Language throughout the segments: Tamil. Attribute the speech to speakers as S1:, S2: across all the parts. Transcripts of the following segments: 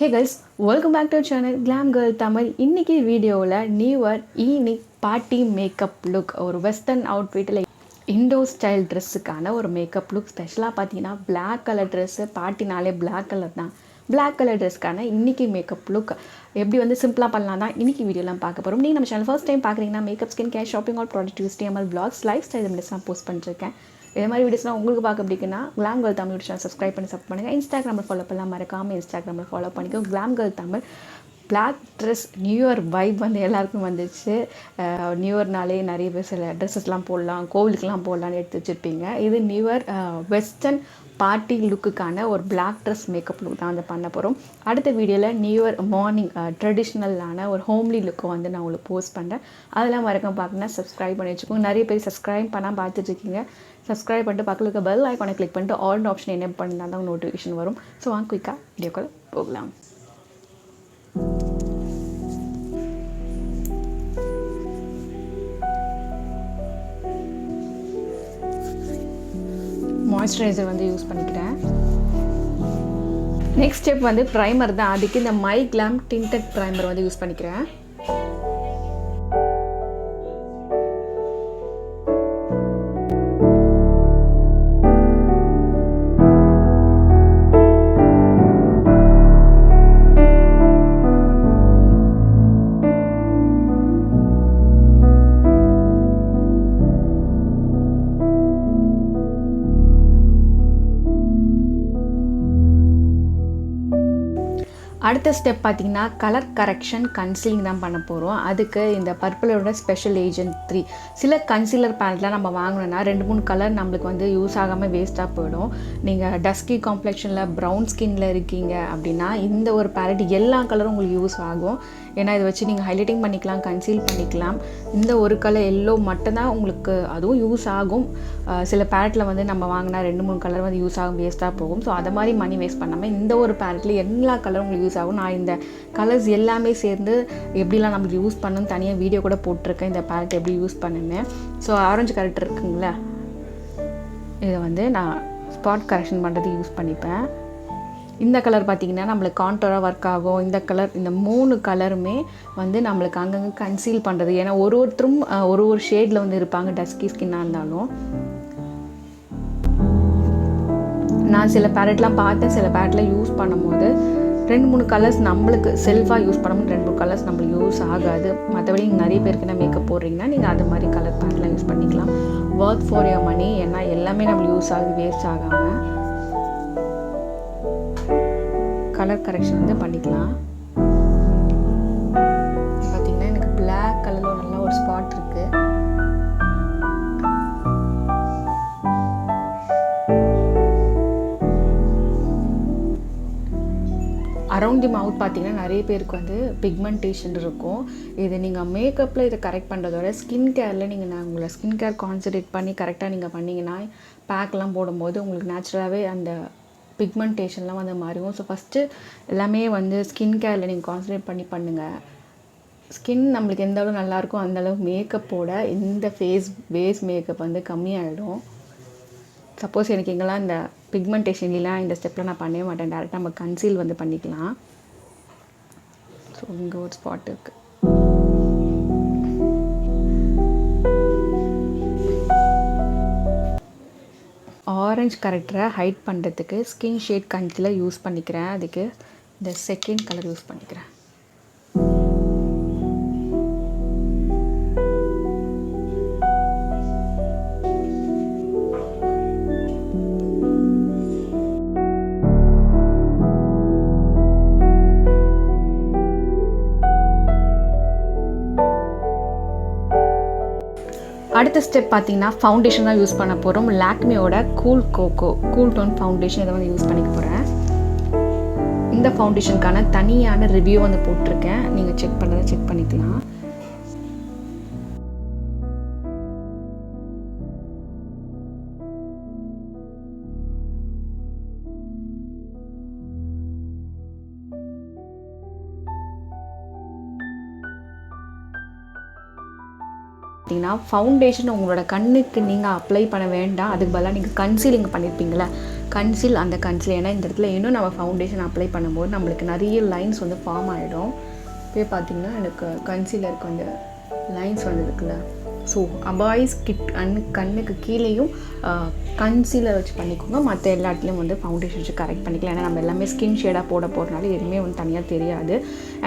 S1: Hey guys, welcome back to our channel GlamGirlTamil. இன்னைக்கு வீடியோவில் new year evening party makeup look ஒரு வெஸ்டர்ன் அவுட்ஃபிட்டில் இண்டோர் ஸ்டைல் ட்ரெஸ்ஸுக்கான ஒரு மேக்கப் லுக். ஸ்பெஷலாக பார்த்தீங்கன்னா பிளாக் கலர் ட்ரெஸ்ஸு, பார்ட்டினாலே பிளாக் கலர் தான். பிளாக் கலர் ட்ரெஸ்க்கான இன்றைக்கி மேக்கப் லுக் எப்படி வந்து சிம்பிளாக பண்ணலாம் தான் இன்றைக்கி வீடியோலாம் பார்க்க போகிறோம். நீங்கள் நம்ம சேனல் ஃபர்ஸ்ட் டைம் பார்க்குறீங்கன்னா makeup, skin care, shopping all product, HTML vlogs, life style வீடியோஸ்லாம் போஸ்ட் பண்ணிருக்கேன். இதே மாதிரி வீடியோஸ்லாம் உங்களுக்கு பார்க்க பிடிக்குன்னா GlamGirlTamil சேனல் சப்ஸ்கிரைப் பண்ணி சப்போர்ட் பண்ணுங்கள். இன்ஸ்டாகிராமில் ஃபாலோ பண்ணலாம், மறக்காமல் இன்ஸ்டாகிராமில் ஃபாலோ பண்ணிக்கோ. GlamGirlTamil black dress new year vibe வந்து எல்லாருக்கும் வந்துச்சு. நியூ இயர்னாலே நிறைய பேர் சில ட்ரெஸ்ஸஸ்லாம் போடலாம், கோவிலுக்கெலாம் போடலான்னு எடுத்து வச்சுருப்பீங்க. இது நியூ இயர் வெஸ்டர்ன் பார்ட்டி லுக்குக்கான ஒரு பிளாக் ட்ரெஸ் மேக்கப் லுக் தான் வந்து பண்ண போகிறோம். அடுத்த வீடியோவில் நியூ இயர் மார்னிங் ட்ரெடிஷ்னலான ஒரு ஹோம்லி லுக்கை வந்து நான் உங்களுக்கு போஸ்ட் பண்ணுறேன். அதெல்லாம் மறக்காம பார்க்கணுன்னா சப்ஸ்கிரைப் பண்ணி வச்சுக்கோங்க. நிறைய பேர் சப்ஸ்கிரைப் பண்ணால் பார்த்துட்ருக்கீங்க. சப்ஸ்கிரைப் பண்ணிட்டு பக்கத்தில் இருக்க பெல் ஐக்கானை கிளிக் பண்ணிட்டு ஆல் ஆப்ஷன் என்ன பண்ணால் தான் நோட்டிஃபிகேஷன் வரும். ஸோ வாங்க குயிக்காக வீடியோக்குள்ள போகலாம். மாய்ஸ்சரைசர் வந்து யூஸ் பண்ணிக்கிறேன். நெக்ஸ்ட் ஸ்டெப் வந்து ப்ரைமர் தான். அதுக்கு இந்த மை கிளாம் டிண்டட் ப்ரைமர் வந்து யூஸ் பண்ணிக்கிறேன். அடுத்த ஸ்டெப் பார்த்திங்கன்னா கலர் கரெக்ஷன் கன்சீலிங் தான் பண்ண போகிறோம். அதுக்கு இந்த பர்பிளோட ஸ்பெஷல் ஏஜென்ட் 3 சில கன்சீலர் பேலட்லாம் நம்ம வாங்கினோன்னா 2-3 கலர் நம்மளுக்கு வந்து யூஸ் ஆகாமல் வேஸ்ட்டாக போயிடும். நீங்கள் டஸ்கி காம்ப்ளெக்ஷனில் ப்ரௌன் ஸ்கின்னில் இருக்கீங்க அப்படின்னா இந்த ஒரு பேலட் எல்லா கலரும் உங்களுக்கு யூஸ் ஆகும். ஏன்னா இதை வச்சு நீங்கள் ஹைலைட்டிங் பண்ணிக்கலாம், கன்சீல் பண்ணிக்கலாம். இந்த ஒரு கலர் எல்லோ மட்டும்தான் உங்களுக்கு அதுவும் யூஸ் ஆகும். சில பேலட்டில் வந்து நம்ம வாங்கினா 2-3 கலர் வந்து யூஸ் ஆகும், வேஸ்ட்டாக போகும். ஸோ அதை மாதிரி மணி வேஸ்ட் பண்ணாமல் இந்த ஒரு பேலட்டில் எல்லா கலரும் உங்களுக்கு யூஸ் ஆகும். நான் இந்த கலர்ஸ் எல்லாமே சேர்ந்து எப்படிலாம் நம்மளுக்கு யூஸ் பண்ணணும்னு தனியாக வீடியோ கூட போட்டிருக்கேன். இந்த பேலட் எப்படி யூஸ் பண்ணுன்னு. ஸோ ஆரஞ்சு கரெக்ட் இருக்குங்களா, இதை வந்து நான் ஸ்பாட் கரெக்ஷன் பண்ணுறது யூஸ் பண்ணிப்பேன். இந்த கலர் பார்த்திங்கன்னா நம்மளுக்கு கான்டோராக ஒர்க் ஆகும். இந்த கலர், இந்த 3 கலருமே வந்து நம்மளுக்கு அங்கங்கே கன்சீல் பண்ணுறது. ஏன்னா ஒருத்தரும் ஒரு ஷேடில் வந்து இருப்பாங்க, டஸ்கி ஸ்கின்னாக இருந்தாலும். நான் சில பேலட்லாம் பார்த்தேன், சில பேலட்டில் யூஸ் பண்ணும்போது 2-3 கலர்ஸ் நம்மளுக்கு செல்ஃபாக யூஸ் பண்ணும்போது 2-3 கலர்ஸ் நம்மளுக்கு யூஸ் ஆகாது. மற்றபடி நீங்கள் நிறைய பேருக்கு என்ன மேக்கப் போடுறீங்கன்னா நீங்கள் அது மாதிரி கலர் பேலட்லாம் யூஸ் பண்ணிக்கலாம். Work for your money. ஏன்னா எல்லாமே நம்மளுக்கு யூஸ் ஆகுது, வேஸ்ட் ஆகாமல். கலர் கரெக்ஷன் வந்து பண்ணிக்கலாம். பார்த்திங்கன்னா எனக்கு பிளாக் கலரில் நல்ல ஒரு ஸ்பாட் இருக்குது. அரவுண்ட் தி மவுத் பார்த்திங்கன்னா நிறைய பேருக்கு வந்து பிக்மெண்டேஷன் இருக்கும். இது நீங்கள் மேக்கப்பில் இதை கரெக்ட் பண்ணுறதோட ஸ்கின் கேரில் நீங்கள் உங்களை ஸ்கின் கேர் கான்சன்ட்ரேட் பண்ணி கரெக்டாக நீங்கள் பண்ணிங்கன்னா பேக்லாம் போடும்போது உங்களுக்கு நேச்சுரலாகவே அந்த பிக்மெண்டேஷன்லாம் வந்து மாறும். ஸோ ஃபஸ்ட்டு எல்லாமே வந்து ஸ்கின் கேரில் நீங்கள் கான்சன்ட்ரேட் பண்ணி பண்ணுங்கள். ஸ்கின் நம்மளுக்கு எந்த அளவு நல்லாயிருக்கோ அந்தளவு மேக்கப்போட இந்த பேஸ் மேக்கப் வந்து கம்மியாகிடும். சப்போஸ் எனக்கு எங்கெல்லாம் இந்த பிக்மெண்டேஷன் இல்லை, இந்த ஸ்டெப்பில் நான் பண்ணவே மாட்டேன். டேரெக்டாக நம்ம கன்சீல் வந்து பண்ணிக்கலாம். ஸோ இங்கே ஒரு ஸ்பாட் இருக்குது. ஆரஞ்சு கரெக்டரை ஹைட் பண்ணுறதுக்கு ஸ்கின் ஷேட் கன்சீலர் யூஸ் பண்ணிக்கிறேன். அதுக்கு இந்த செகண்ட் கலர் யூஸ் பண்ணிக்கிறேன். அடுத்த ஸ்டெப் பார்த்திங்கன்னா ஃபவுண்டேஷன் தான் யூஸ் பண்ண போகிறோம். லாக்மியோட கூல் டோன் ஃபவுண்டேஷன் இதை வந்து யூஸ் பண்ணிக்க போகிறேன். இந்த ஃபவுண்டேஷனுக்கான தனியான ரிவ்யூ வந்து போட்டிருக்கேன், நீங்கள் செக் பண்ணுறதை செக் பண்ணிக்கலாம். பார்த்தீங்கன்னா ஃபவுண்டேஷன் உங்களோட கண்ணுக்கு நீங்கள் அப்ளை பண்ண வேண்டாம். அதுக்கு பதிலாக நீங்கள் கன்சீலிங் பண்ணியிருப்பீங்களே, அந்த கன்சீல். ஏன்னா இந்த இடத்துல இன்னும் நம்ம ஃபவுண்டேஷன் அப்ளை பண்ணும்போது நம்மளுக்கு நிறைய லைன்ஸ் வந்து ஃபார்ம் ஆகிடும். இப்போ பார்த்தீங்கன்னா எனக்கு கன்சீலருக்கு வந்து லைன்ஸ் வந்து இருக்குல்ல, ஸோ பாய்ஸ் கண்ணுக்கு கீழேயும் கன்சீலர் வச்சு பண்ணிக்கோங்க. மற்ற எல்லா இடத்துலையும் வந்து ஃபவுண்டேஷன் வச்சு கரெக்ட் பண்ணிக்கலாம். ஏன்னா நம்ம எல்லாமே ஸ்கின் ஷேடாக போகிறனால எதுவுமே வந்து தனியாக தெரியாது.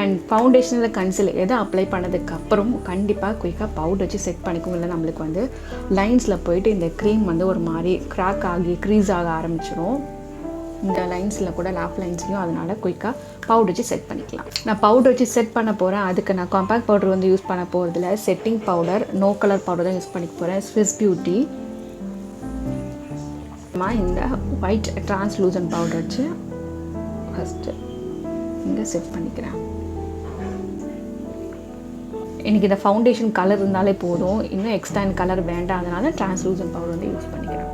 S1: அண்ட் ஃபவுண்டேஷனில் கன்சீலர் எதை அப்ளை பண்ணதுக்கப்புறம் கண்டிப்பாக குயிக்காக பவுடர் வச்சு செட் பண்ணிக்கோங்க. இல்லை நம்மளுக்கு வந்து லைன்ஸில் போயிட்டு இந்த க்ரீம் வந்து ஒரு மாதிரி க்ராக் ஆகி க்ரீஸ் ஆக ஆரம்பிச்சிடும். இந்த லைன்ஸில் கூட லேப் லைன்ஸ்லையும். அதனால் குயிக்காக பவுடர் வச்சு செட் பண்ணிக்கலாம். நான் பவுடர் வச்சு செட் பண்ண போகிறேன். அதுக்கு நான் காம்பேக்ட் பவுடர் வந்து யூஸ் பண்ண போகிறதில்ல, setting powder, no colour powder தான் யூஸ் பண்ணிக்க போகிறேன். ஸ்விஸ் பியூட்டி இந்த ஒயிட் டிரான்ஸ்லூசன்ட் பவுடர் வச்சு ஃபஸ்ட்டு இங்கே செட் பண்ணிக்கிறேன். எனக்கு இந்த ஃபவுண்டேஷன் கலர் இருந்தாலே போதும், இன்னும் எக்ஸ்ட்ரா கலர் வேண்டாம். அதனால் டிரான்ஸ்லூசன்ட் பவுடர் வந்து யூஸ் பண்ணிக்கிறேன்.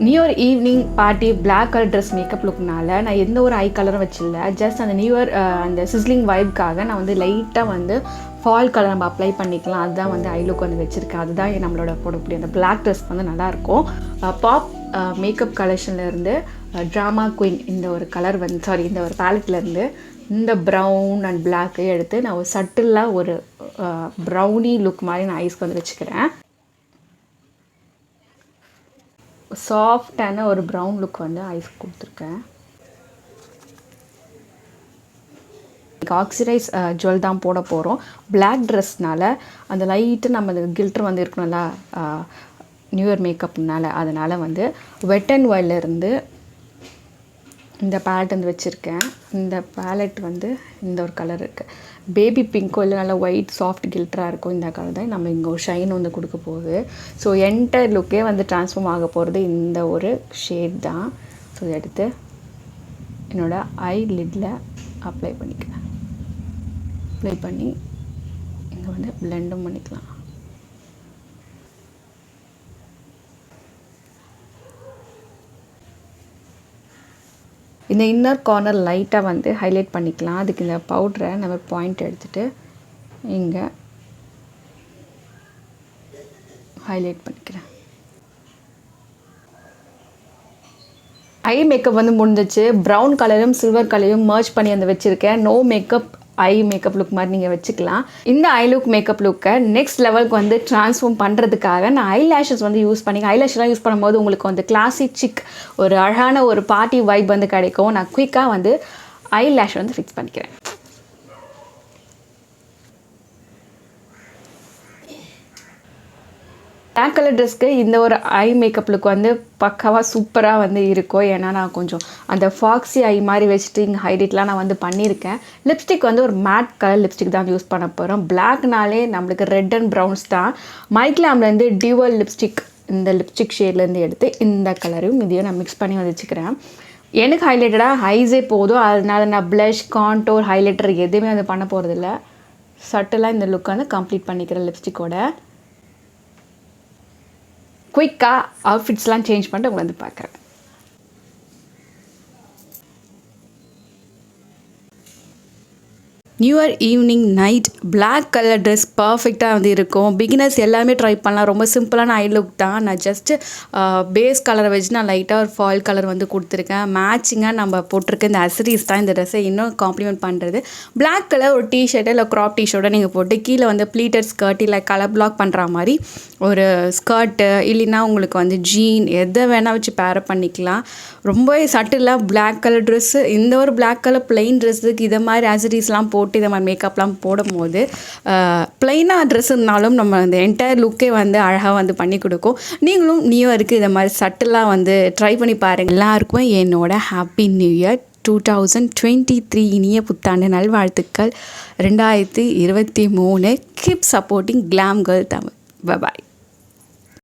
S1: New year evening party black colour dress makeup லுக்னால நான் எந்த ஒரு ஐ கலரும் வச்சில்ல. ஜஸ்ட் அந்த நியூ இயர் அந்த சிஸ்லிங் வைப்காக நான் வந்து லைட்டாக வந்து ஃபால் கலர் நம்ம அப்ளை பண்ணிக்கலாம். அதுதான் வந்து ஐ லுக் வந்து வச்சுருக்கேன். அதுதான் நம்மளோட போடக்கூடிய அந்த பிளாக் ட்ரெஸ் வந்து நல்லாயிருக்கும். பாப் மேக்கப் கலெக்ஷன்லேருந்து ட்ராமா குயின் இந்த ஒரு கலர் வந்து இந்த ஒரு பேலட்லேருந்து இந்த ப்ரௌன் அண்ட் பிளாக்கை எடுத்து நான் ஒரு சட்டிலாக ஒரு ப்ரௌனி லுக் மாதிரி நான் ஐஸ்க்கு வந்து வச்சுக்கிறேன். சாஃப்டான ஒரு ப்ரௌன் லுக் வந்து ஐஸ் கொடுத்துருக்கேன். ஆக்சிடைஸ் ஜுவல் தான் போட போகிறோம். பிளாக் ட்ரெஸ்னால் அந்த லைட்டு நம்ம அந்த கில்டர் வந்து இருக்கணும்ல நியூ இயர் மேக்கப்னால, அதனால் வந்து வெட் அண்ட் ஒயிலேருந்து இந்த பேலட் வந்து வச்சுருக்கேன். இந்த பேலட் வந்து இந்த ஒரு கலர் இருக்குது, பேபி பிங்க்கோ இல்லை நல்லா ஒயிட் சாஃப்ட் கில்டராக இருக்கும். இந்த கலர் தான் நம்ம இங்கே ஒரு ஷைன் வந்து கொடுக்க போகுது. ஸோ என்டையர் லுக்கே வந்து ட்ரான்ஸ்ஃபார்ம் ஆக போகிறது இந்த ஒரு ஷேட் தான். ஸோ இதை எடுத்து என்னோடய ஐ லிட்டில் அப்ளை பண்ணிக்கிறேன். அப்ளை பண்ணி இங்கே வந்து பிளெண்டும் பண்ணிக்கலாம். இந்த இன்னர் கார்னர் லைட்டாக வந்து ஹைலைட் பண்ணிக்கலாம். அதுக்கு இந்த பவுடரை நம்ம பாயிண்ட் எடுத்துகிட்டு இங்கே ஹைலைட் பண்ணிக்கிறேன். ஐ மேக்கப் வந்து முடிஞ்சிச்சு. ப்ரௌன் கலரும் சில்வர் கலரையும் மர்ஜ் பண்ணி வந்து வச்சுருக்கேன். No makeup eye makeup look மாதிரி நீங்கள் வச்சுக்கலாம். இந்த ஐ லுக் மேக்கப் லுக்கை நெக்ஸ்ட் லெவலுக்கு வந்து ட்ரான்ஸ்ஃபார்ம் பண்ணுறதுக்காக நான் ஐ லேஷஸ் வந்து யூஸ் பண்ணி, ஐ லேஷ்லாம் யூஸ் பண்ணும்போது உங்களுக்கு வந்து கிளாசிக் சிக் ஒரு அழகான ஒரு பார்ட்டி வைப் வந்து கிடைக்கும். நான் குயிக்காக வந்து ஐ லேஷ் வந்து ஃபிக்ஸ் பண்ணிக்கிறேன். பிளாக் கலர் ட்ரெஸ்க்கு இந்த ஒரு ஐ மேக்கப் லுக் வந்து பக்காவாக சூப்பராக வந்து இருக்கும். ஏன்னா நான் கொஞ்சம் அந்த ஃபாக்ஸி ஐ மாதிரி வச்சுட்டு இங்கே ஹைலைட்லாம் நான் வந்து பண்ணியிருக்கேன். லிப்ஸ்டிக் வந்து ஒரு மேட் கலர் லிப்ஸ்டிக் தான் யூஸ் பண்ண போகிறோம். பிளாக்னாலே நம்மளுக்கு ரெட் அண்ட் ப்ரௌன்ஸ் தான். மைக்லாம்லேருந்து டியூவல் லிப்ஸ்டிக் இந்த லிப்ஸ்டிக் ஷேட்லேருந்து எடுத்து இந்த கலரையும் இதையும் நான் மிக்ஸ் பண்ணி வச்சுக்கிறேன். எனக்கு ஹைலைட்டடாக ஐஸே போதும். அதனால நான் ப்ளஷ், கான்டோர், ஹைலைட்டர் எதுவுமே வந்து பண்ண போகிறதில்ல. சட்டலாக இந்த லுக்கை வந்து கம்ப்ளீட் பண்ணிக்கிறேன் லிப்ஸ்டிக்கோட. குயிக்காக அவுட்ஃபிட்ஸ்லாம் சேஞ்ச் பண்ணிட்டு உங்களை வந்து பார்க்குறேன். New year evening night black colour dress பர்ஃபெக்டாக வந்து இருக்கும். பிகினர்ஸ் எல்லாமே ட்ரை பண்ணலாம். ரொம்ப சிம்பிளான ஐ லுக் தான். நான் ஜஸ்ட்டு பேஸ் கலரை வச்சு நான் லைட்டாக ஒரு ஃபால் கலர் வந்து கொடுத்துருக்கேன். மேட்சிங்காக நம்ம போட்டிருக்க இந்த அசரிஸ் தான் இந்த ட்ரெஸ்ஸை இன்னும் காம்ப்ளிமெண்ட் பண்ணுறது. பிளாக் கலர் ஒரு டிஷர்ட்டை இல்லை க்ராப் டிஷர்ட்டை நீங்கள் போட்டு கீழே வந்து ப்ளீட்டட் ஸ்கர்ட் இல்லை கலர் பிளாக் பண்ணுற மாதிரி ஒரு ஸ்கர்ட்டு இல்லைன்னா உங்களுக்கு வந்து ஜீன் எதை வேணால் வச்சு பேரப் பண்ணிக்கலாம். ரொம்பவே சட்டிலாக பிளாக் கலர் ட்ரெஸ்ஸு, இந்த ஒரு பிளாக் கலர் பிளெயின் ட்ரெஸ்ஸுக்கு இதை மாதிரி ஆசரிஸ்லாம் போட்டு இதை மாதிரி மேக்கப்லாம் போடும்போது பிளெயினாக ட்ரெஸ் இருந்தாலும் நம்ம அந்த என்டையர் லுக்கே வந்து அழகாக வந்து பண்ணி கொடுக்கும். நீங்களும் நியூ இயருக்கு இதை மாதிரி சட்டிலாக வந்து ட்ரை பண்ணி பாருங்கள். எல்லாருக்கும் என்னோட ஹாப்பி நியூ இயர் 2023 இனிய புத்தாண்டு நல்வாழ்த்துக்கள். 2023. Keep supporting Glam Girl Tamil. பாய்.